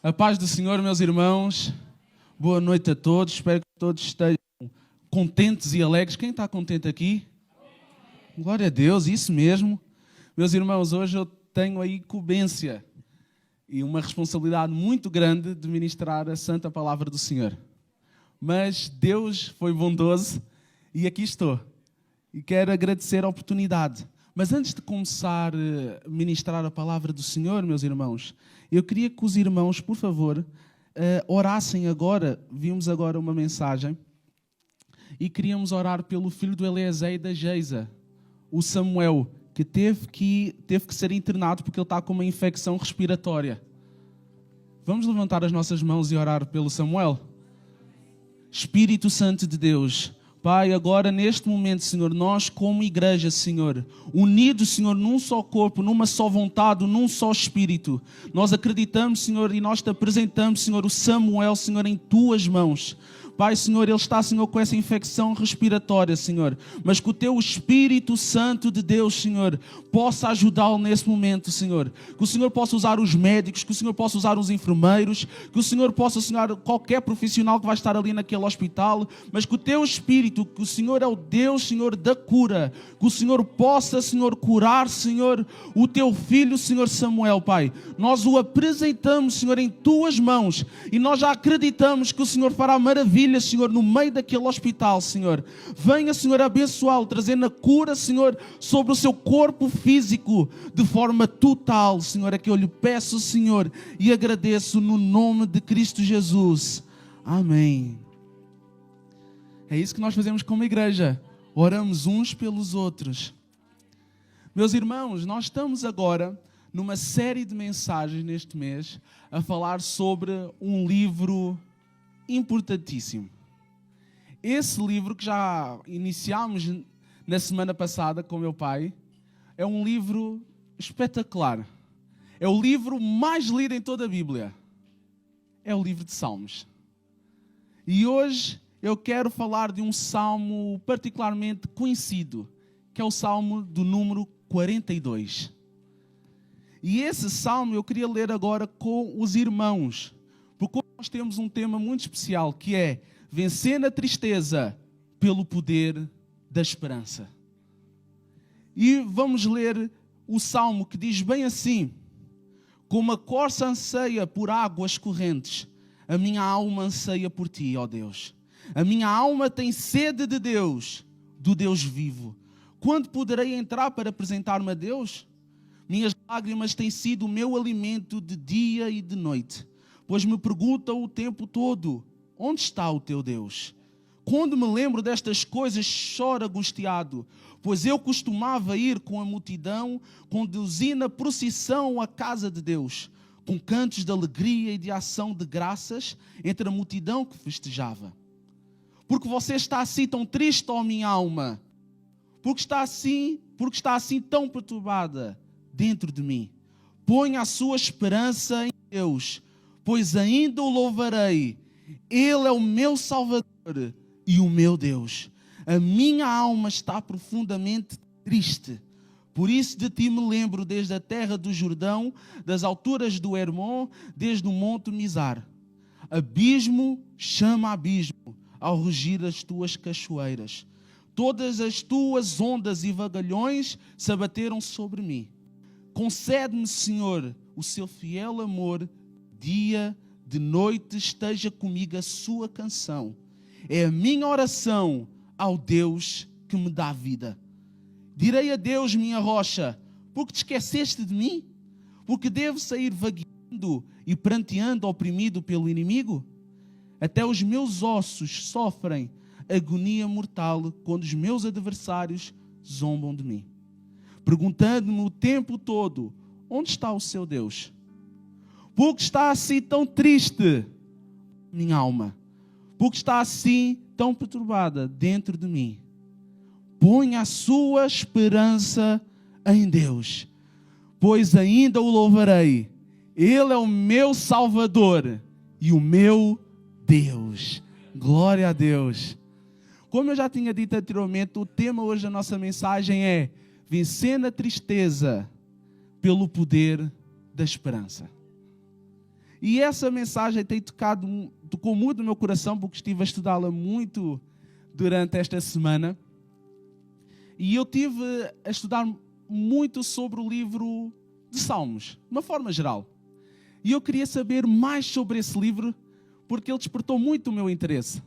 A paz do Senhor, meus irmãos. Boa noite a todos. Espero que todos estejam contentes e alegres. Quem está contente aqui? Glória a Deus, isso mesmo. Meus irmãos, hoje eu tenho a incumbência e uma responsabilidade muito grande de ministrar a santa palavra do Senhor. Mas Deus foi bondoso e aqui estou. E quero agradecer a oportunidade. Mas antes de começar a ministrar a palavra do Senhor, meus irmãos, eu queria que os irmãos, por favor, orassem agora. Vimos agora uma mensagem e queríamos orar pelo filho do Eliezer e da Geisa, o Samuel, que teve que ser internado porque ele está com uma infecção respiratória. Vamos levantar as nossas mãos e orar pelo Samuel? Espírito Santo de Deus, Pai, agora neste momento, Senhor, nós como igreja, Senhor, unidos, Senhor, num só corpo, numa só vontade, num só espírito, nós acreditamos, Senhor, e nós te apresentamos, Senhor, o Samuel, Senhor, em tuas mãos. Pai, Senhor, ele está, Senhor, com essa infecção respiratória, Senhor, mas que o teu Espírito Santo de Deus, Senhor, possa ajudá-lo nesse momento, Senhor. Que o Senhor possa usar os médicos, que o Senhor possa usar os enfermeiros, que o Senhor possa usar qualquer profissional que vai estar ali naquele hospital, mas que o teu Espírito, que o Senhor é o Deus, Senhor, da cura, que o Senhor possa, Senhor, curar, Senhor, o teu filho, Senhor Samuel, Pai. Nós o apresentamos, Senhor, em tuas mãos e nós já acreditamos que o Senhor fará maravilha, Senhor, no meio daquele hospital, Senhor. Venha, Senhor, abençoá-lo, trazendo a cura, Senhor, sobre o seu corpo físico, de forma total, Senhor. É que eu lhe peço, Senhor, e agradeço no nome de Cristo Jesus. Amém. É isso que nós fazemos como igreja. Oramos uns pelos outros. Meus irmãos, nós estamos agora numa série de mensagens neste mês a falar sobre um livro importantíssimo. Esse livro que já iniciámos na semana passada com meu pai é um livro espetacular. É o livro mais lido em toda a Bíblia. É o livro de Salmos. E hoje eu quero falar de um salmo particularmente conhecido, que é o salmo do número 42. E esse salmo eu queria ler agora com os irmãos, porque nós temos um tema muito especial, que é vencendo a tristeza pelo poder da esperança. E vamos ler o salmo que diz bem assim: como a corça anseia por águas correntes, a minha alma anseia por ti, ó Deus. A minha alma tem sede de Deus, do Deus vivo. Quando poderei entrar para apresentar-me a Deus? Minhas lágrimas têm sido o meu alimento de dia e de noite, pois me perguntam o tempo todo: onde está o teu Deus? Quando me lembro destas coisas, choro angustiado, pois eu costumava ir com a multidão, conduzir na procissão à casa de Deus, com cantos de alegria e de ação de graças entre a multidão que festejava. Porque você está assim tão triste, ó minha alma? Porque está assim tão perturbada dentro de mim? Ponha a sua esperança em Deus, pois ainda o louvarei. Ele é o meu Salvador e o meu Deus. A minha alma está profundamente triste. Por isso de ti me lembro desde a terra do Jordão, das alturas do Hermon, desde o monte Mizar. Abismo chama abismo ao rugir as tuas cachoeiras. Todas as tuas ondas e vagalhões se abateram sobre mim. Concede-me, Senhor, o seu fiel amor, dia de noite esteja comigo a sua canção. É a minha oração ao Deus que me dá vida. Direi a Deus, minha rocha, porque te esqueceste de mim? Porque devo sair vagueando e pranteando, oprimido pelo inimigo? Até os meus ossos sofrem agonia mortal quando os meus adversários zombam de mim, perguntando-me o tempo todo: onde está o seu Deus? Porque está assim tão triste, minha alma? Porque está assim tão perturbada dentro de mim? Ponha a sua esperança em Deus, pois ainda o louvarei. Ele é o meu Salvador e o meu Deus. Glória a Deus. Como eu já tinha dito anteriormente, o tema hoje da nossa mensagem é vencendo a tristeza pelo poder da esperança. E essa mensagem tocou muito no meu coração, porque estive a estudá-la muito durante esta semana. E eu tive a estudar muito sobre o livro de Salmos, de uma forma geral. E eu queria saber mais sobre esse livro, porque ele despertou muito o meu interesse.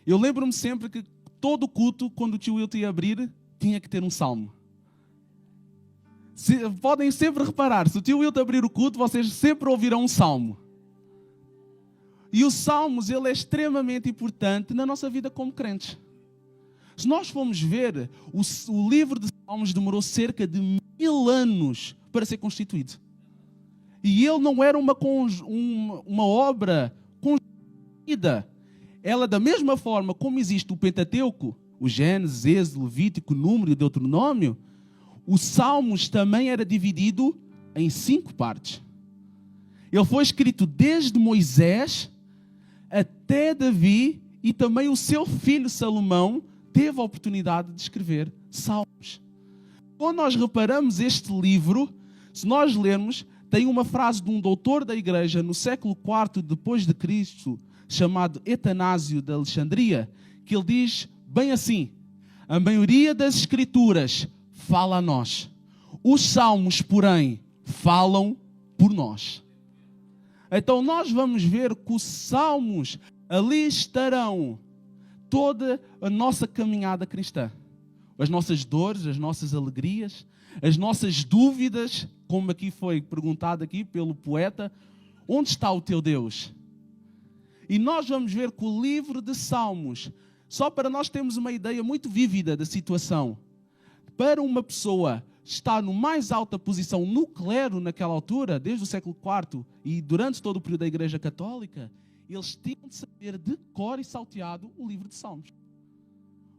Eu lembro-me sempre que todo culto, quando o tio Wilton ia abrir, tinha que ter um salmo. Podem sempre reparar, se o tio Wilton abrir o culto, vocês sempre ouvirão um salmo. E os salmos, ele é extremamente importante na nossa vida como crentes. Se nós formos ver, o livro de Salmos demorou cerca de 1000 anos para ser constituído. E ele não era uma obra construída. Ela, da mesma forma como existe o Pentateuco, o Gênesis, Êxodo, Levítico, Número e Deuteronômio, o Salmos também era dividido em 5 partes. Ele foi escrito desde Moisés até Davi, e também o seu filho Salomão teve a oportunidade de escrever Salmos. Quando nós reparamos este livro, se nós lermos, tem uma frase de um doutor da igreja no século IV depois de Cristo, chamado Etanásio de Alexandria, que ele diz bem assim: a maioria das escrituras fala a nós. Os salmos, porém, falam por nós. Então nós vamos ver que os salmos ali estarão toda a nossa caminhada cristã. As nossas dores, as nossas alegrias, as nossas dúvidas, como aqui foi perguntado aqui pelo poeta, onde está o teu Deus? E nós vamos ver que o livro de Salmos, só para nós termos uma ideia muito vívida da situação, para uma pessoa estar no mais alta posição no clero naquela altura, desde o século IV e durante todo o período da Igreja Católica, eles tinham de saber de cor e salteado o livro de Salmos.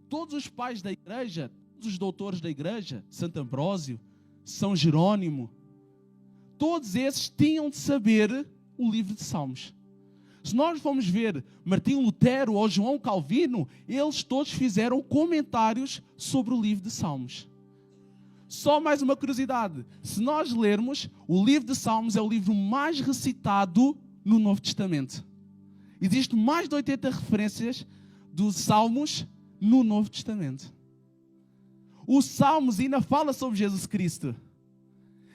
Todos os pais da Igreja, todos os doutores da Igreja, Santo Ambrósio, São Jerônimo, todos esses tinham de saber o livro de Salmos. Se nós formos ver Martinho Lutero ou João Calvino, eles todos fizeram comentários sobre o livro de Salmos. Só mais uma curiosidade: se nós lermos, o livro de Salmos é o livro mais recitado no Novo Testamento. Existem mais de 80 referências dos Salmos no Novo Testamento. Os Salmos ainda fala sobre Jesus Cristo.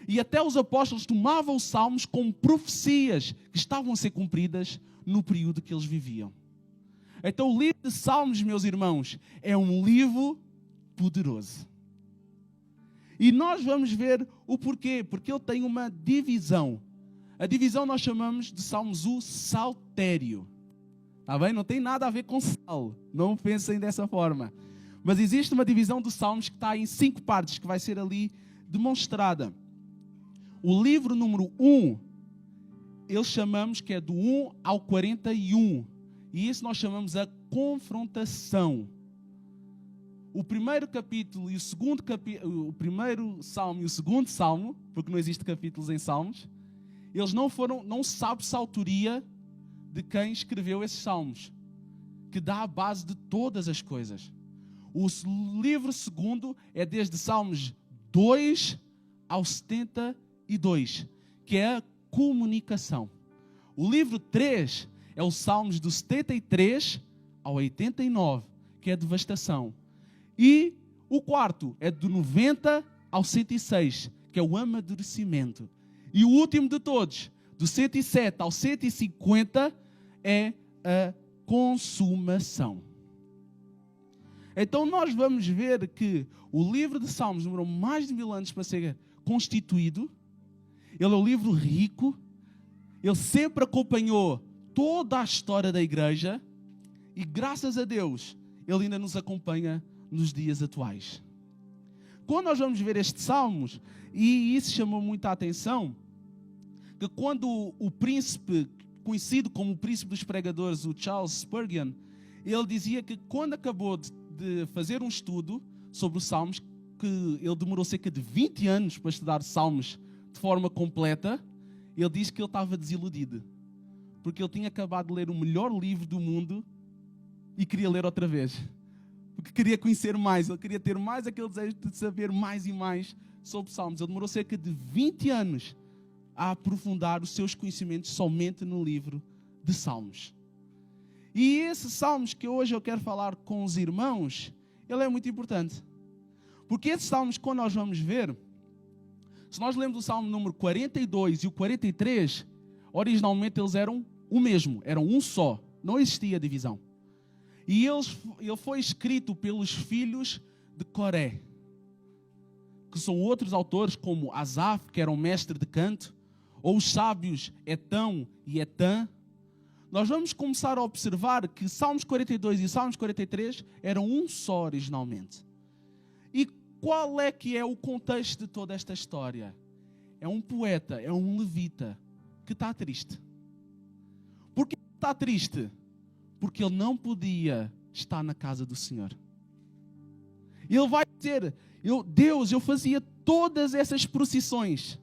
E até os apóstolos tomavam os Salmos como profecias que estavam a ser cumpridas no período que eles viviam. Então o livro de Salmos, meus irmãos, é um livro poderoso. E nós vamos ver o porquê. Porque ele tem uma divisão. A divisão nós chamamos de Salmos o saltério. Está bem? Não tem nada a ver com sal. Não pensem dessa forma. Mas existe uma divisão dos Salmos que está em 5 partes, que vai ser ali demonstrada. O livro número 1, eles chamamos que é do 1 ao 41. E isso nós chamamos a confrontação. O primeiro capítulo e o segundo capítulo, o primeiro salmo e o segundo salmo, porque não existe capítulos em salmos, eles não sabe-se a autoria de quem escreveu esses salmos, que dá a base de todas as coisas. O livro segundo é desde Salmos 2 ao 72, que é a comunicação. O livro 3 é os Salmos do 73 ao 89, que é a devastação. E o quarto é do 90 ao 106, que é o amadurecimento. E o último de todos, do 107 ao 150, é a consumação. Então nós vamos ver que o livro de Salmos demorou mais de 1000 anos para ser constituído. Ele é um livro rico. Ele sempre acompanhou toda a história da igreja. E graças a Deus, ele ainda nos acompanha nos dias atuais. Quando nós vamos ver estes salmos, e isso chamou muita atenção, que quando o príncipe, conhecido como o príncipe dos pregadores, o Charles Spurgeon, ele dizia que quando acabou de fazer um estudo sobre os salmos, que ele demorou cerca de 20 anos para estudar salmos de forma completa, ele diz que ele estava desiludido, porque ele tinha acabado de ler o melhor livro do mundo e queria ler outra vez. Porque queria conhecer mais, ele queria ter mais aquele desejo de saber mais e mais sobre Salmos. Ele demorou cerca de 20 anos a aprofundar os seus conhecimentos somente no livro de Salmos. E esse Salmos que hoje eu quero falar com os irmãos, ele é muito importante. Porque esses Salmos, quando nós vamos ver, se nós lemos o Salmo número 42 e o 43, originalmente eles eram o mesmo, eram um só, não existia divisão. E ele foi escrito pelos filhos de Coré, que são outros autores como Asaf, que era um mestre de canto, ou os sábios Etão e Etã. Nós vamos começar a observar que Salmos 42 e Salmos 43 eram um só originalmente. E qual é que é o contexto de toda esta história? É um poeta, é um levita que está triste. Por que está triste? Porque ele não podia estar na casa do Senhor. Ele vai dizer, Deus, eu fazia todas essas procissões.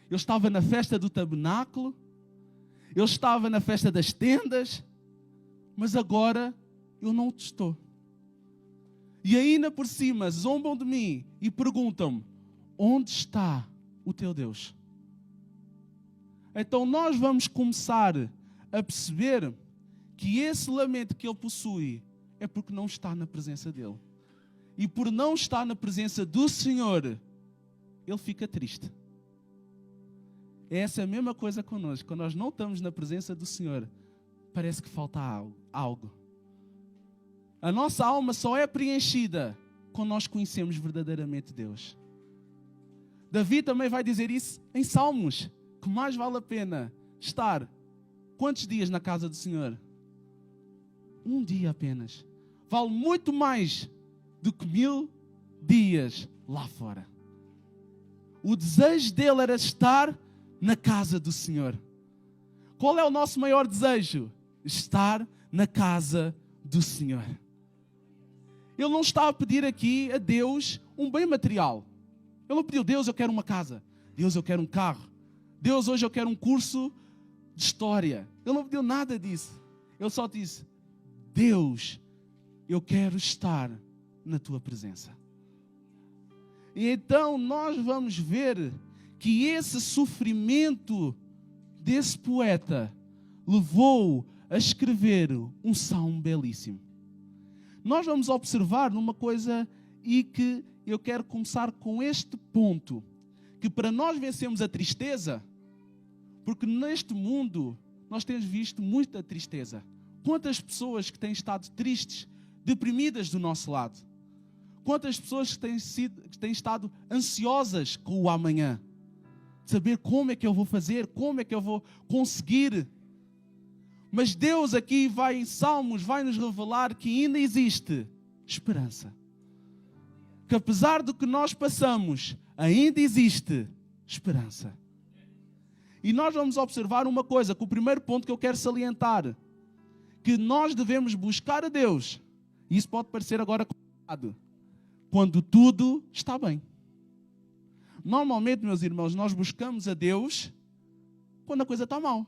Eu estava na festa do tabernáculo, eu estava na festa das tendas, mas agora eu não estou. E ainda por cima zombam de mim e perguntam-me, onde está o teu Deus? Então nós vamos começar a perceber que esse lamento que ele possui é porque não está na presença dele. E por não estar na presença do Senhor, ele fica triste. Essa é a mesma coisa connosco. Quando nós não estamos na presença do Senhor, parece que falta algo. A nossa alma só é preenchida quando nós conhecemos verdadeiramente Deus. Davi também vai dizer isso em Salmos, que mais vale a pena estar quantos dias na casa do Senhor? Um dia apenas. Vale muito mais do que 1000 dias lá fora. O desejo dele era estar na casa do Senhor. Qual é o nosso maior desejo? Estar na casa do Senhor. Ele não está a pedir aqui a Deus um bem material. Ele não pediu, Deus, eu quero uma casa. Deus, eu quero um carro. Deus, hoje eu quero um curso de história. Ele não pediu nada disso. Ele só disse, Deus, eu quero estar na tua presença. E então nós vamos ver que esse sofrimento desse poeta levou a escrever um salmo belíssimo. Nós vamos observar numa coisa e que eu quero começar com este ponto, que para nós vencermos a tristeza, porque neste mundo nós temos visto muita tristeza. Quantas pessoas que têm estado tristes, deprimidas do nosso lado? Quantas pessoas que têm estado ansiosas com o amanhã? Saber como é que eu vou fazer, como é que eu vou conseguir. Mas Deus aqui em Salmos vai nos revelar que ainda existe esperança. Que apesar do que nós passamos, ainda existe esperança. E nós vamos observar uma coisa, que o primeiro ponto que eu quero salientar, que nós devemos buscar a Deus, e isso pode parecer agora complicado, quando tudo está bem. Normalmente, meus irmãos, nós buscamos a Deus quando a coisa está mal.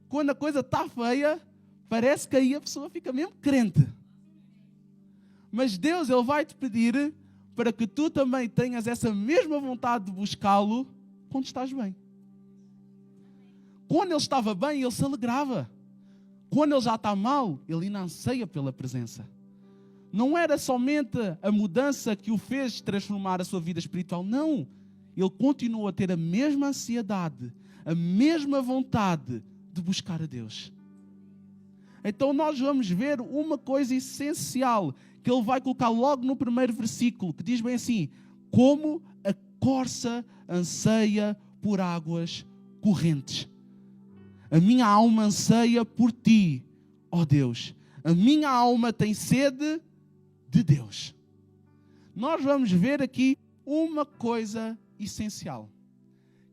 Quando a coisa está feia, parece que aí a pessoa fica mesmo crente. Mas Deus, Ele vai te pedir para que tu também tenhas essa mesma vontade de buscá-lo quando estás bem. Quando Ele estava bem, Ele se alegrava. Quando Ele já está mal, Ele ainda anseia pela presença. Não era somente a mudança que o fez transformar a sua vida espiritual. Não. Ele continuou a ter a mesma ansiedade, a mesma vontade de buscar a Deus. Então nós vamos ver uma coisa essencial que ele vai colocar logo no primeiro versículo, que diz bem assim: como a corça anseia por águas correntes. A minha alma anseia por ti, ó Deus. A minha alma tem sede de Deus. Nós vamos ver aqui uma coisa essencial,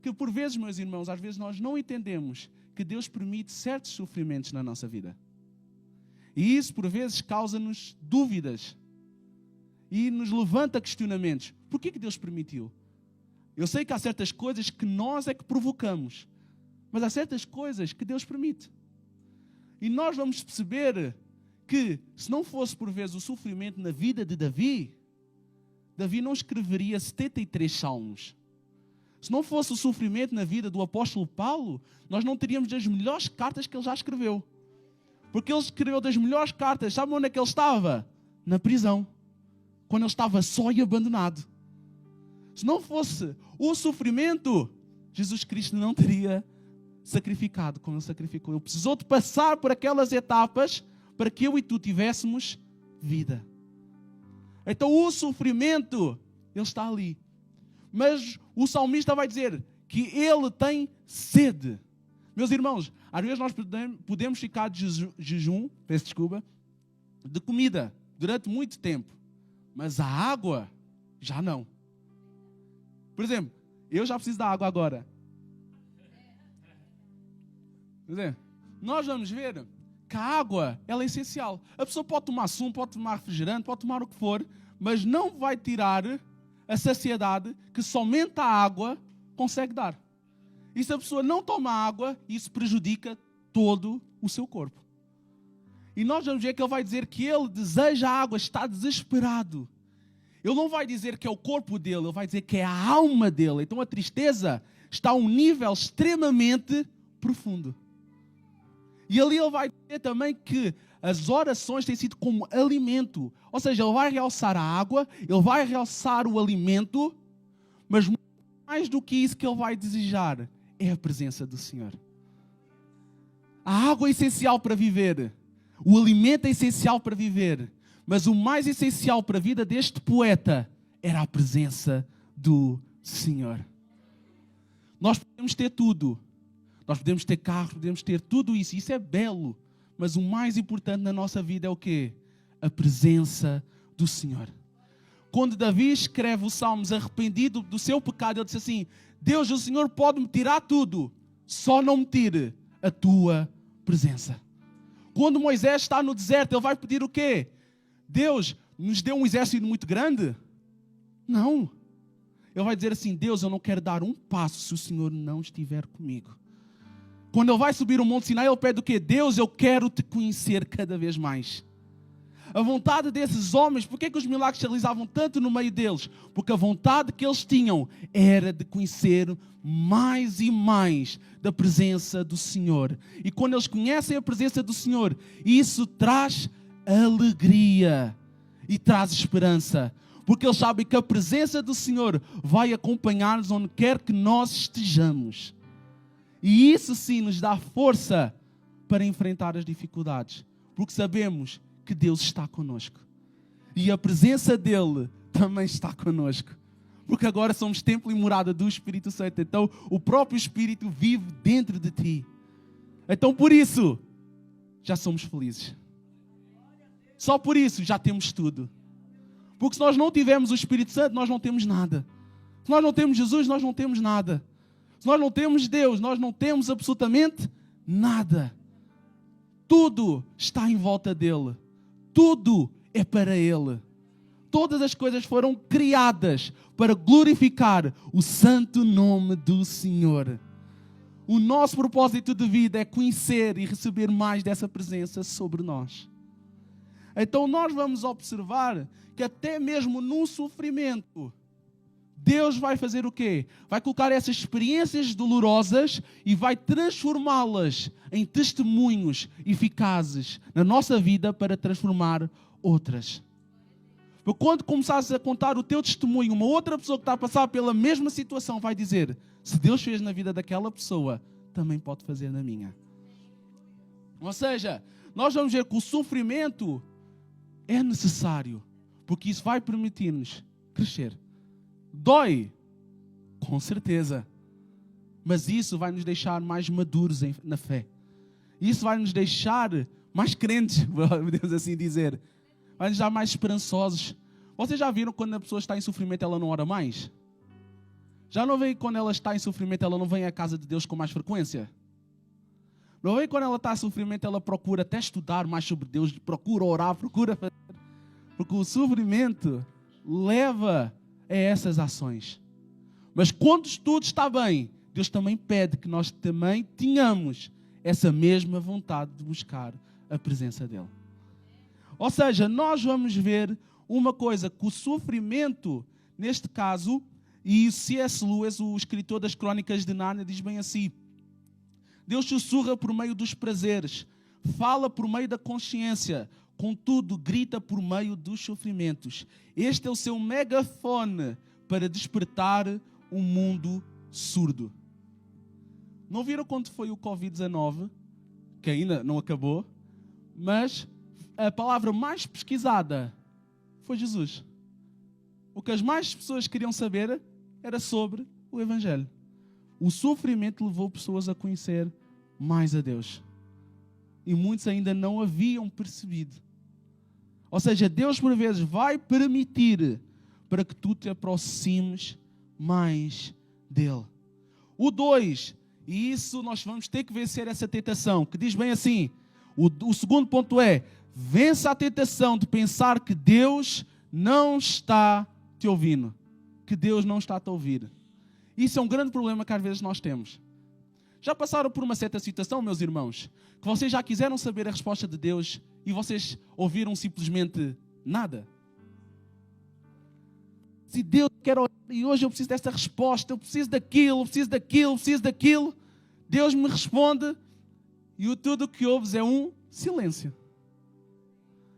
que por vezes, meus irmãos, às vezes nós não entendemos que Deus permite certos sofrimentos na nossa vida. E isso, por vezes, causa-nos dúvidas e nos levanta questionamentos. Por que Deus permitiu? Eu sei que há certas coisas que nós é que provocamos, mas há certas coisas que Deus permite. E nós vamos perceber que, se não fosse por vezes o sofrimento na vida de Davi, Davi não escreveria 73 salmos. Se não fosse o sofrimento na vida do apóstolo Paulo, nós não teríamos as melhores cartas que ele já escreveu. Porque ele escreveu das melhores cartas. Sabe onde é que ele estava? Na prisão. Quando ele estava só e abandonado. Se não fosse o sofrimento, Jesus Cristo não teria sacrificado como ele sacrificou. Ele precisou de passar por aquelas etapas para que eu e tu tivéssemos vida. Então o sofrimento, ele está ali. Mas o salmista vai dizer que ele tem sede. Meus irmãos, às vezes nós podemos ficar de jejum, peço desculpa, de comida durante muito tempo. Mas a água, já não. Por exemplo, eu já preciso da água agora. Quer dizer, nós vamos ver que a água, ela é essencial. A pessoa pode tomar sumo, pode tomar refrigerante, pode tomar o que for, mas não vai tirar a saciedade que somente a água consegue dar. E se a pessoa não toma água, isso prejudica todo o seu corpo. E nós vamos ver que ele vai dizer que ele deseja a água, está desesperado. Ele não vai dizer que é o corpo dele, ele vai dizer que é a alma dele. Então a tristeza está a um nível extremamente profundo. E ali ele vai dizer também que as orações têm sido como alimento. Ou seja, ele vai realçar a água, ele vai realçar o alimento, mas mais do que isso que ele vai desejar é a presença do Senhor. A água é essencial para viver. O alimento é essencial para viver. Mas o mais essencial para a vida deste poeta era a presença do Senhor. Nós podemos ter tudo. Nós podemos ter carro, podemos ter tudo isso. Isso é belo. Mas o mais importante na nossa vida é o quê? A presença do Senhor. Quando Davi escreve os Salmos arrependido do seu pecado, ele disse assim: Deus, o Senhor pode me tirar tudo, só não me tire a tua presença. Quando Moisés está no deserto, ele vai pedir o quê? Deus, nos deu um exército muito grande? Não. Ele vai dizer assim: Deus, eu não quero dar um passo se o Senhor não estiver comigo. Quando ele vai subir o Monte Sinai, ele pede o quê? Deus, eu quero te conhecer cada vez mais. A vontade desses homens, por que os milagres se realizavam tanto no meio deles? Porque a vontade que eles tinham era de conhecer mais e mais da presença do Senhor. E quando eles conhecem a presença do Senhor, isso traz alegria e traz esperança. Porque eles sabem que a presença do Senhor vai acompanhar-nos onde quer que nós estejamos. E isso sim nos dá força para enfrentar as dificuldades. Porque sabemos que Deus está conosco. E a presença dEle também está conosco. Porque agora somos templo e morada do Espírito Santo. Então o próprio Espírito vive dentro de ti. Então por isso, já somos felizes. Só por isso já temos tudo. Porque se nós não tivermos o Espírito Santo, nós não temos nada. Se nós não temos Jesus, nós não temos nada. Se nós não temos Deus, nós não temos absolutamente nada. Tudo está em volta dEle. Tudo é para Ele. Todas as coisas foram criadas para glorificar o santo nome do Senhor. O nosso propósito de vida é conhecer e receber mais dessa presença sobre nós. Então nós vamos observar que até mesmo no sofrimento, Deus vai fazer o quê? Vai colocar essas experiências dolorosas e vai transformá-las em testemunhos eficazes na nossa vida para transformar outras. Porque quando começares a contar o teu testemunho, uma outra pessoa que está a passar pela mesma situação vai dizer: se Deus fez na vida daquela pessoa, também pode fazer na minha. Ou seja, nós vamos ver que o sofrimento é necessário, porque isso vai permitir-nos crescer. Dói, com certeza, mas isso vai nos deixar mais maduros na fé. Isso vai nos deixar mais crentes, podemos assim dizer. Vai nos dar mais esperançosos. Vocês já viram quando a pessoa está em sofrimento, ela não ora mais? Já não veio quando ela está em sofrimento, ela não vem à casa de Deus com mais frequência? Não veio quando ela está em sofrimento, ela procura até estudar mais sobre Deus, procura orar, procura fazer. Porque o sofrimento leva a essas ações. Mas quando tudo está bem, Deus também pede que nós também tenhamos essa mesma vontade de buscar a presença dEle. Ou seja, nós vamos ver uma coisa, que o sofrimento, neste caso, E C.S. Lewis, o escritor das Crônicas de Nárnia, diz bem assim: Deus sussurra por meio dos prazeres, fala por meio da consciência, contudo grita por meio dos sofrimentos. Este é o seu megafone para despertar um mundo surdo. Não viram quando foi o Covid-19? Que ainda não acabou. Mas a palavra mais pesquisada foi Jesus. O que as mais pessoas queriam saber era sobre o Evangelho. O sofrimento levou pessoas a conhecer mais a Deus. E muitos ainda não haviam percebido. Ou seja, Deus por vezes vai permitir para que tu te aproximes mais dele. O 2, e isso nós vamos ter que vencer essa tentação, que diz bem assim, o segundo ponto é, vença a tentação de pensar que Deus não está te ouvindo. Que Deus não está a te ouvir. Isso é um grande problema que às vezes nós temos. Já passaram por uma certa situação, meus irmãos, que vocês já quiseram saber a resposta de Deus e vocês ouviram simplesmente nada? Se Deus quer orar e hoje eu preciso dessa resposta, eu preciso daquilo, Deus me responde e tudo o que ouves é um silêncio.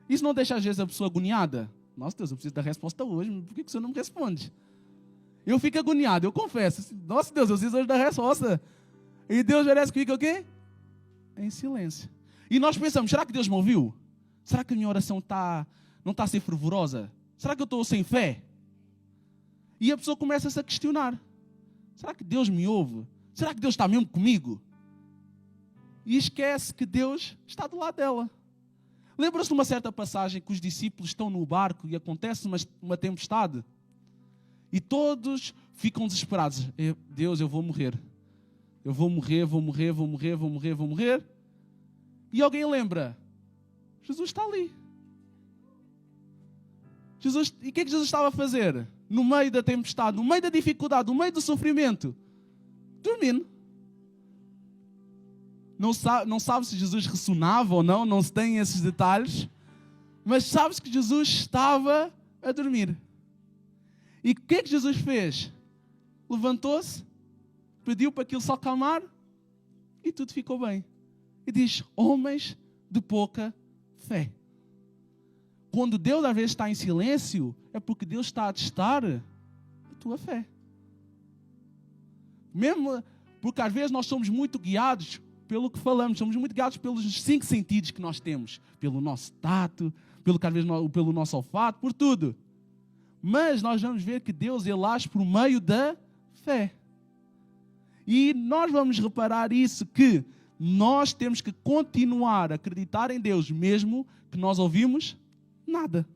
Isso não deixa às vezes a pessoa agoniada? Nossa Deus, eu preciso da resposta hoje, por que o Senhor não me responde? Eu fico agoniado, eu confesso. Nossa Deus, eu preciso hoje da resposta. E Deus merece que fique o quê? Em silêncio. E nós pensamos, será que Deus me ouviu? Será que a minha oração não está a ser fervorosa? Será que eu estou sem fé? E a pessoa começa-se a questionar. Será que Deus me ouve? Será que Deus está mesmo comigo? E esquece que Deus está do lado dela. Lembra-se de uma certa passagem que os discípulos estão no barco e acontece uma tempestade? E todos ficam desesperados. Deus, eu vou morrer. Eu vou morrer. E alguém lembra? Jesus está ali. E o que é que Jesus estava a fazer? No meio da tempestade, no meio da dificuldade, no meio do sofrimento? Dormindo. Não sabe se Jesus ressonava ou não se tem esses detalhes. Mas sabes que Jesus estava a dormir. E o que é que Jesus fez? Levantou-se, pediu para aquilo se acalmar e tudo ficou bem. E diz, homens de pouca fé. Quando Deus às vezes está em silêncio, é porque Deus está a testar a tua fé. Mesmo porque às vezes nós somos muito guiados pelo que falamos, somos muito guiados pelos 5 sentidos que nós temos. Pelo nosso tato, pelo nosso olfato, por tudo. Mas nós vamos ver que Deus, Ele age por meio da fé. E nós vamos reparar isso, que nós temos que continuar a acreditar em Deus, mesmo que nós ouvimos nada.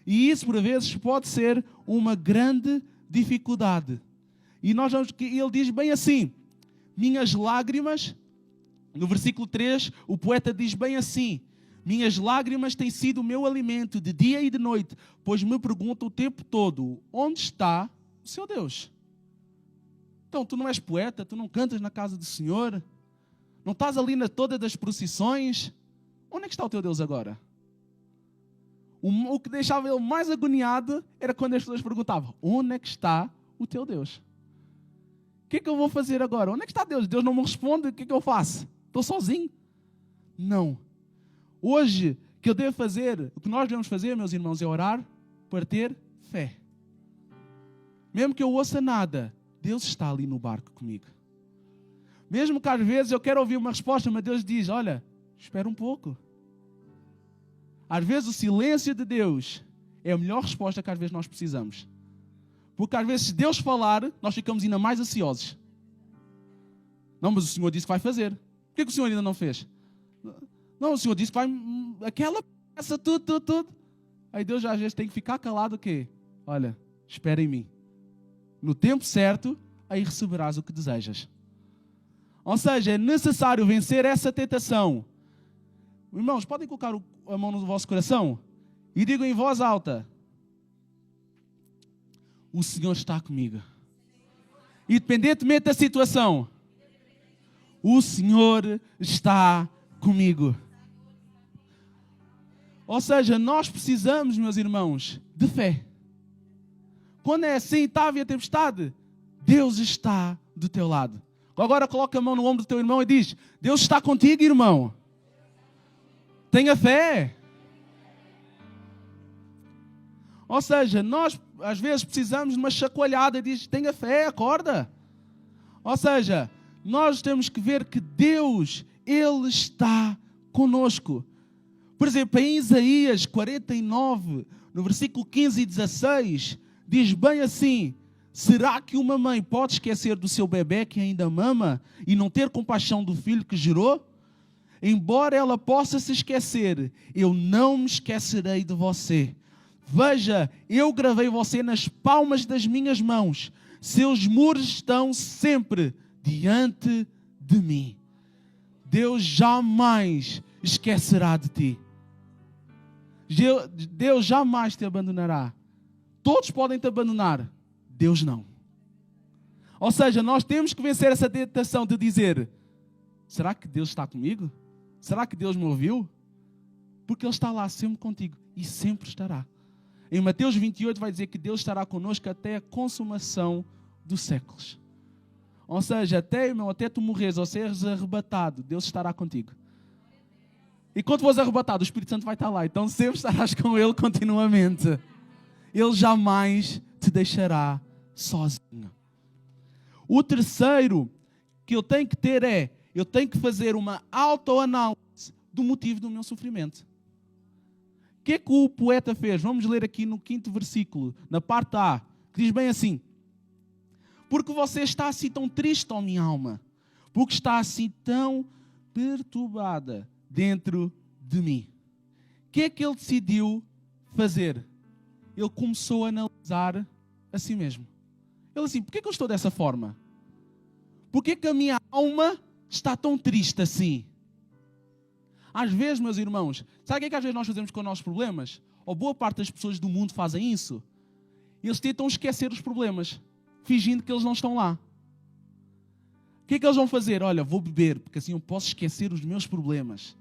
E isso, por vezes, pode ser uma grande dificuldade. E nós vamos que ele diz bem assim, minhas lágrimas, no versículo 3, o poeta diz bem assim, minhas lágrimas têm sido o meu alimento de dia e de noite, pois me perguntam o tempo todo, onde está o seu Deus? Então, tu não és poeta, tu não cantas na casa do Senhor, não estás ali na todas das procissões, onde é que está o teu Deus agora? O que deixava ele mais agoniado era quando as pessoas perguntavam, onde é que está o teu Deus? O que é que eu vou fazer agora? Onde é que está Deus? Deus não me responde, o que é que eu faço? Estou sozinho? Não. Hoje, o que eu devo fazer, o que nós devemos fazer, meus irmãos, é orar para ter fé. Mesmo que eu ouça nada, Deus está ali no barco comigo. Mesmo que às vezes eu quero ouvir uma resposta, mas Deus diz, olha, espera um pouco. Às vezes o silêncio de Deus é a melhor resposta que às vezes nós precisamos. Porque às vezes se Deus falar, nós ficamos ainda mais ansiosos. Não, mas o Senhor disse que vai fazer. Por que o Senhor ainda não fez? Não, o Senhor disse que vai... Aquela peça, tudo. Aí Deus às vezes tem que ficar calado o quê? Olha, espera em mim. No tempo certo, aí receberás o que desejas. Ou seja, é necessário vencer essa tentação. Irmãos, podem colocar a mão no vosso coração e digam em voz alta, o Senhor está comigo. Independentemente da situação, o Senhor está comigo. Ou seja, nós precisamos, meus irmãos, de fé. Quando é assim, está a haver tempestade, Deus está do teu lado. Agora coloca a mão no ombro do teu irmão e diz: Deus está contigo, irmão. Tenha fé. Ou seja, nós às vezes precisamos de uma chacoalhada e diz: tenha fé, acorda. Ou seja, nós temos que ver que Deus, Ele está conosco. Por exemplo, em Isaías 49, no versículo 15 e 16, diz bem assim: será que uma mãe pode esquecer do seu bebê que ainda mama e não ter compaixão do filho que gerou? Embora ela possa se esquecer, eu não me esquecerei de você. Veja, eu gravei você nas palmas das minhas mãos. Seus muros estão sempre diante de mim. Deus jamais esquecerá de ti. Deus jamais te abandonará. Todos podem te abandonar, Deus não. Ou seja, nós temos que vencer essa tentação de dizer: será que Deus está comigo? Será que Deus me ouviu? Porque Ele está lá sempre contigo e sempre estará. Em Mateus 28 vai dizer que Deus estará conosco até a consumação dos séculos. Ou seja, até tu morreres ou seres arrebatado, Deus estará contigo. E quando fores arrebatado, o Espírito Santo vai estar lá. Então sempre estarás com Ele continuamente. Ele jamais te deixará sozinho. O terceiro que eu tenho que ter é: eu tenho que fazer uma autoanálise do motivo do meu sofrimento. O que é que o poeta fez? Vamos ler aqui no 5º versículo, na parte A, que diz bem assim: porque você está assim tão triste, ó minha alma, porque está assim tão perturbada dentro de mim. O que é que ele decidiu fazer? Ele começou a analisar a si mesmo. Ele assim: por que eu estou dessa forma? Por que a minha alma está tão triste assim? Às vezes, meus irmãos, sabe o que é que às vezes nós fazemos com os nossos problemas? Ou boa parte das pessoas do mundo fazem isso? Eles tentam esquecer os problemas, fingindo que eles não estão lá. O que é que eles vão fazer? Olha, vou beber, porque assim eu posso esquecer os meus problemas.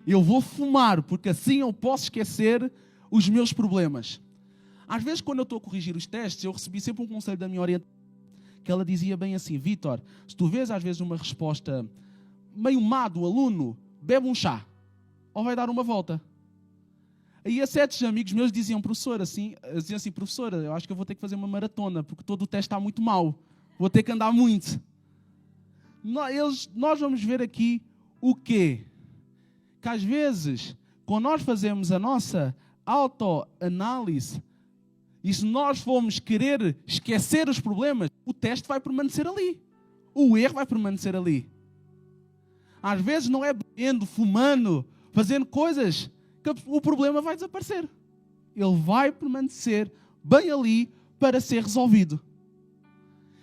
Eu vou fumar, porque assim eu posso esquecer os meus problemas. Às vezes, quando eu estou a corrigir os testes, eu recebi sempre um conselho da minha orientadora, que ela dizia bem assim: Vítor, se tu vês às vezes uma resposta meio má do aluno, bebe um chá, ou vai dar uma volta. Aí a certos amigos meus diziam assim, professora, eu acho que eu vou ter que fazer uma maratona, porque todo o teste está muito mal, vou ter que andar muito. Nós vamos ver aqui o quê? Que às vezes, quando nós fazemos a nossa autoanálise, e se nós formos querer esquecer os problemas, o teste vai permanecer ali. O erro vai permanecer ali. Às vezes não é bebendo, fumando, fazendo coisas que o problema vai desaparecer. Ele vai permanecer bem ali para ser resolvido.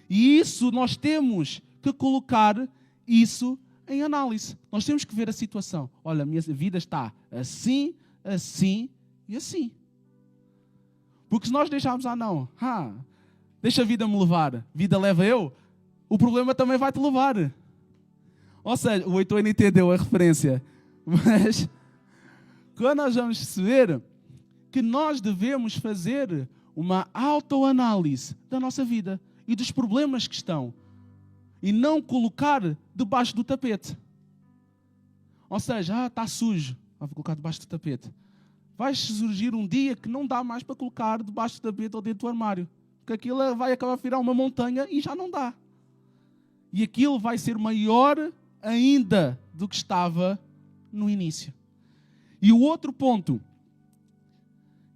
E isso nós temos que colocar isso em análise. Nós temos que ver a situação. Olha, a minha vida está assim, assim e assim. Porque se nós deixarmos, deixa a vida me levar, vida leva eu, o problema também vai te levar. Ou seja, o Heitor não entendeu a referência. Mas, quando nós vamos perceber que nós devemos fazer uma autoanálise da nossa vida e dos problemas que estão, e não colocar debaixo do tapete. Ou seja, está sujo, vou colocar debaixo do tapete. Vai surgir um dia que não dá mais para colocar debaixo do tapete ou dentro do armário. Porque aquilo vai acabar a virar uma montanha e já não dá. E aquilo vai ser maior ainda do que estava no início. E o outro ponto,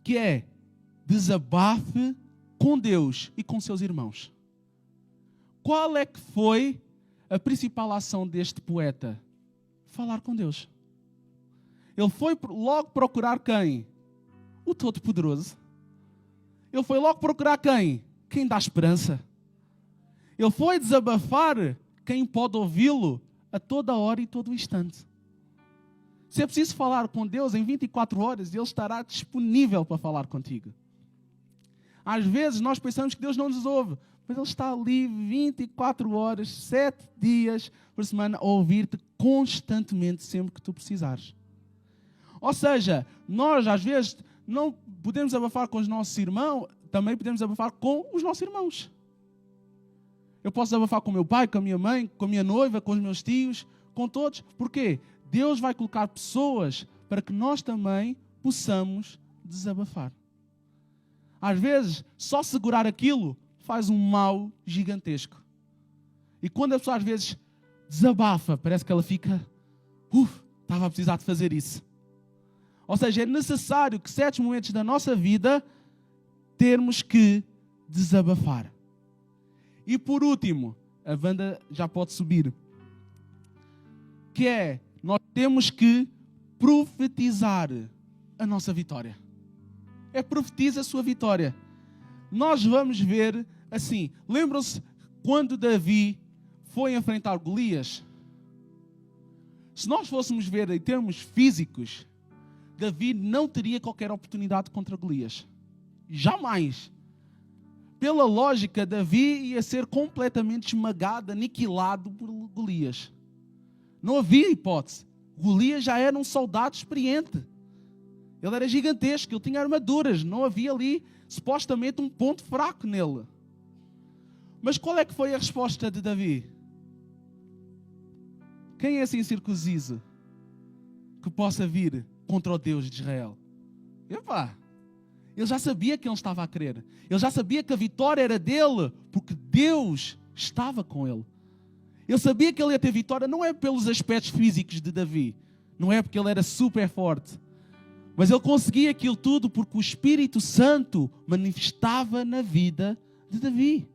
que é desabafe com Deus e com seus irmãos. Qual é que foi a principal ação deste poeta? Falar com Deus. Ele foi logo procurar quem? O Todo-Poderoso. Ele foi logo procurar quem? Quem dá esperança. Ele foi desabafar quem pode ouvi-lo a toda hora e todo instante. Se é preciso falar com Deus em 24 horas, Ele estará disponível para falar contigo. Às vezes nós pensamos que Deus não nos ouve, mas Ele está ali 24 horas, 7 dias por semana a ouvir-te constantemente, sempre que tu precisares. Ou seja, nós às vezes não podemos abafar com os nossos irmãos, também podemos desabafar com os nossos irmãos. Eu posso desabafar com o meu pai, com a minha mãe, com a minha noiva, com os meus tios, com todos. Porquê? Deus vai colocar pessoas para que nós também possamos desabafar. Às vezes, só segurar aquilo faz um mal gigantesco. E quando a pessoa às vezes desabafa, parece que ela fica, estava a precisar de fazer isso. Ou seja, é necessário que certos momentos da nossa vida termos que desabafar. E por último, a Wanda já pode subir, que é, nós temos que profetizar a nossa vitória. É profetiza a sua vitória. Nós vamos ver assim, lembram-se quando Davi foi enfrentar Golias? Se nós fôssemos ver em termos físicos, Davi não teria qualquer oportunidade contra Golias. Jamais. Pela lógica, Davi ia ser completamente esmagado, aniquilado por Golias. Não havia hipótese. Golias já era um soldado experiente. Ele era gigantesco, ele tinha armaduras. Não havia ali, supostamente, um ponto fraco nele. Mas qual é que foi a resposta de Davi? Quem é assim circunciso que possa vir contra o Deus de Israel? Ele já sabia que ele estava a querer. Ele já sabia que a vitória era dele, porque Deus estava com ele. Ele sabia que ele ia ter vitória, não é pelos aspectos físicos de Davi, não é porque ele era super forte, mas ele conseguia aquilo tudo porque o Espírito Santo manifestava na vida de Davi.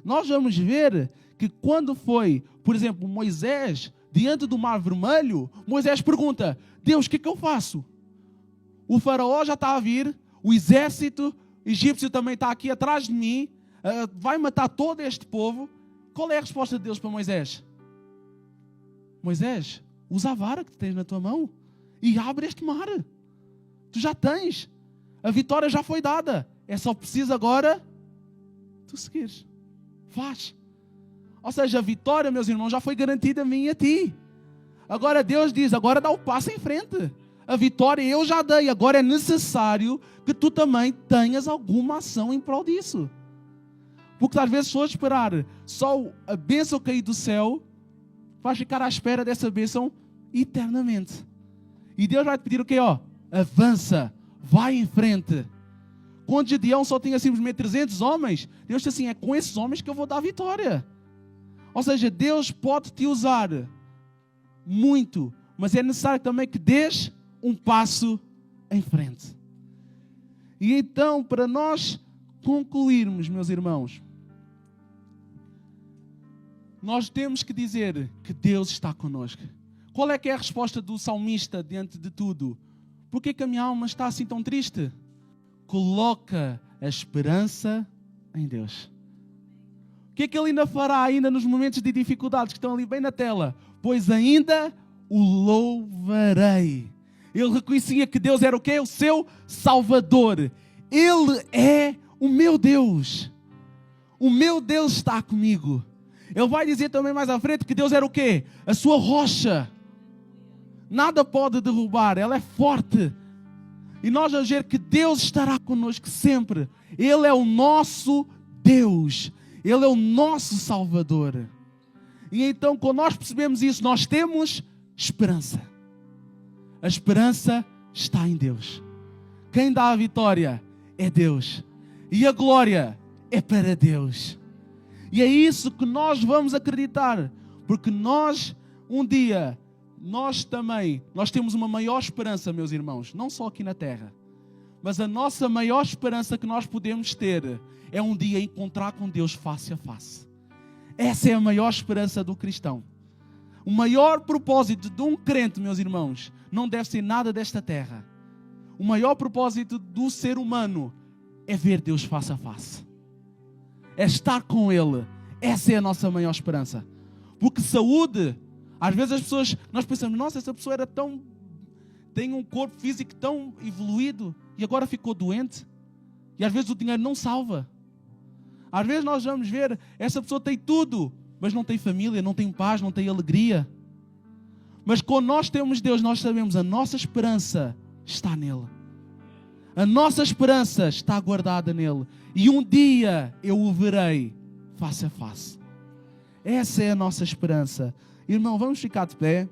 Nós vamos ver que quando foi, por exemplo, Moisés, diante do Mar Vermelho, Moisés pergunta, Deus, o que é que eu faço? O faraó já está a vir, o exército egípcio também está aqui atrás de mim, vai matar todo este povo. Qual é a resposta de Deus para Moisés? Moisés, usa a vara que tens na tua mão e abre este mar. Tu já tens. A vitória já foi dada. É só preciso agora tu seguires. Faz. Ou seja, a vitória, meus irmãos, já foi garantida a mim e a ti. Agora Deus diz, agora dá o passo em frente. A vitória eu já dei, agora é necessário que tu também tenhas alguma ação em prol disso. Porque às vezes, se for esperar só a bênção cair do céu, vais ficar à espera dessa bênção eternamente. E Deus vai te pedir o quê? Avança, vai em frente. Quando Gideão só tinha simplesmente 300 homens, Deus disse assim, é com esses homens que eu vou dar a vitória. Ou seja, Deus pode te usar muito, mas é necessário também que dês um passo em frente. E então, para nós concluirmos, meus irmãos, nós temos que dizer que Deus está connosco. Qual é que é a resposta do salmista diante de tudo? Por que a minha alma está assim tão triste? Coloca a esperança em Deus. O que é que ele ainda fará ainda nos momentos de dificuldades que estão ali bem na tela? Pois ainda o louvarei. Ele reconhecia que Deus era o quê? O seu Salvador. Ele é o meu Deus. O meu Deus está comigo. Ele vai dizer também mais à frente que Deus era o quê? A sua rocha. Nada pode derrubar. Ela é forte. E nós vamos ver que Deus estará connosco sempre. Ele é o nosso Deus. Ele é o nosso Salvador. E então, quando nós percebemos isso, nós temos esperança. A esperança está em Deus. Quem dá a vitória é Deus. E a glória é para Deus. E é isso que nós vamos acreditar. Porque nós, um dia, nós temos uma maior esperança, meus irmãos. Não só aqui na terra. Mas a nossa maior esperança que nós podemos ter é um dia encontrar com Deus face a face. Essa é a maior esperança do cristão. O maior propósito de um crente, meus irmãos, não deve ser nada desta terra. O maior propósito do ser humano é ver Deus face a face. É estar com Ele. Essa é a nossa maior esperança. Porque saúde, às vezes as pessoas, nós pensamos, nossa, essa pessoa tem um corpo físico tão evoluído e agora ficou doente. E às vezes o dinheiro não salva. Às vezes nós vamos ver, essa pessoa tem tudo, mas não tem família, não tem paz, não tem alegria. Mas quando nós temos Deus, nós sabemos, a nossa esperança está nele. A nossa esperança está guardada nele. E um dia eu o verei face a face. Essa é a nossa esperança. Irmão, vamos ficar de pé.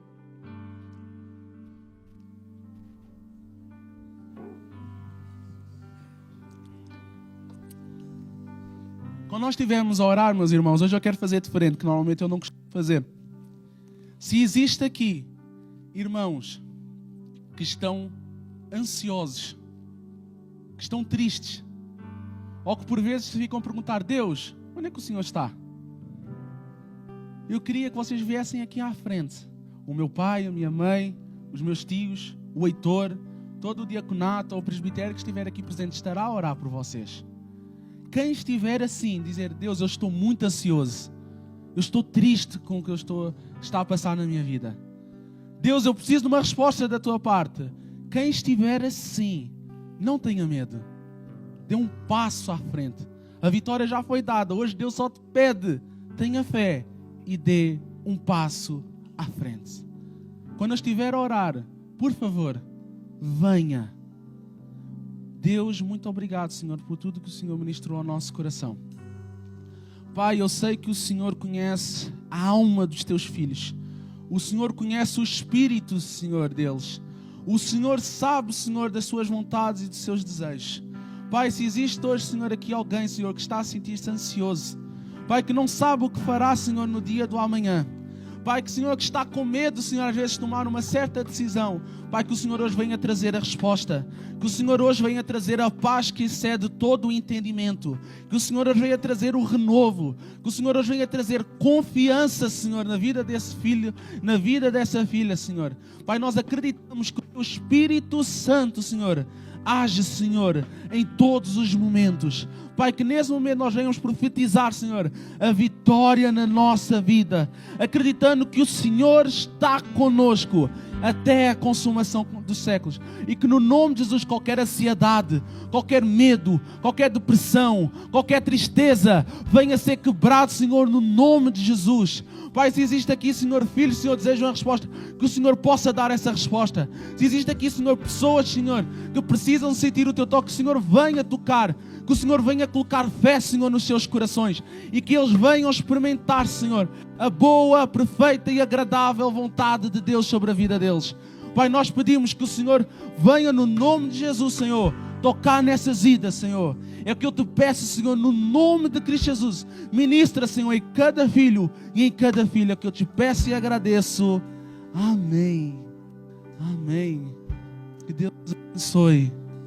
Quando nós estivermos a orar, meus irmãos, hoje eu quero fazer diferente, que normalmente eu não costumo fazer. Se existe aqui irmãos que estão ansiosos, que estão tristes, ou que por vezes se ficam a perguntar: Deus, onde é que o Senhor está? Eu queria que vocês viessem aqui à frente. O meu pai, a minha mãe, os meus tios, o Heitor, todo o diaconato ou o presbitério que estiver aqui presente estará a orar por vocês. Quem estiver assim, dizer: Deus, eu estou muito ansioso, eu estou triste com o que está a passar na minha vida. Deus, eu preciso de uma resposta da tua parte. Quem estiver assim, não tenha medo. Dê um passo à frente. A vitória já foi dada. Hoje Deus só te pede: tenha fé e dê um passo à frente. Quando eu estiver a orar, por favor, venha. Deus, muito obrigado, Senhor, por tudo que o Senhor ministrou ao nosso coração. Pai, eu sei que o Senhor conhece a alma dos teus filhos. O Senhor conhece o espírito, Senhor, deles. O Senhor sabe, Senhor, das suas vontades e dos seus desejos. Pai, se existe hoje, Senhor, aqui alguém, Senhor, que está a sentir-se ansioso. Pai, que não sabe o que fará, Senhor, no dia do amanhã. Pai, que o Senhor que está com medo, Senhor, às vezes de tomar uma certa decisão. Pai, que o Senhor hoje venha trazer a resposta. Que o Senhor hoje venha trazer a paz que excede todo o entendimento. Que o Senhor hoje venha trazer o renovo. Que o Senhor hoje venha trazer confiança, Senhor, na vida desse filho, na vida dessa filha, Senhor. Pai, nós acreditamos que o Espírito Santo, Senhor, age, Senhor, em todos os momentos. Pai, que nesse momento nós venhamos profetizar, Senhor, a vitória na nossa vida, acreditando que o Senhor está conosco até a consumação dos séculos. E que no nome de Jesus qualquer ansiedade, qualquer medo, qualquer depressão, qualquer tristeza venha ser quebrado, Senhor, no nome de Jesus. Pai, se existe aqui, Senhor, filhos, Senhor, deseja uma resposta, que o Senhor possa dar essa resposta. Se existe aqui, Senhor, pessoas, Senhor, que precisam sentir o teu toque, que o Senhor venha tocar, que o Senhor venha colocar fé, Senhor, nos seus corações e que eles venham experimentar, Senhor, a boa, perfeita e agradável vontade de Deus sobre a vida deles. Pai, nós pedimos que o Senhor venha no nome de Jesus, Senhor, tocar nessas vidas, Senhor. É o que eu te peço, Senhor, no nome de Cristo Jesus. Ministra, Senhor, em cada filho e em cada filha, que eu te peço e agradeço. Amém. Amém. Que Deus abençoe.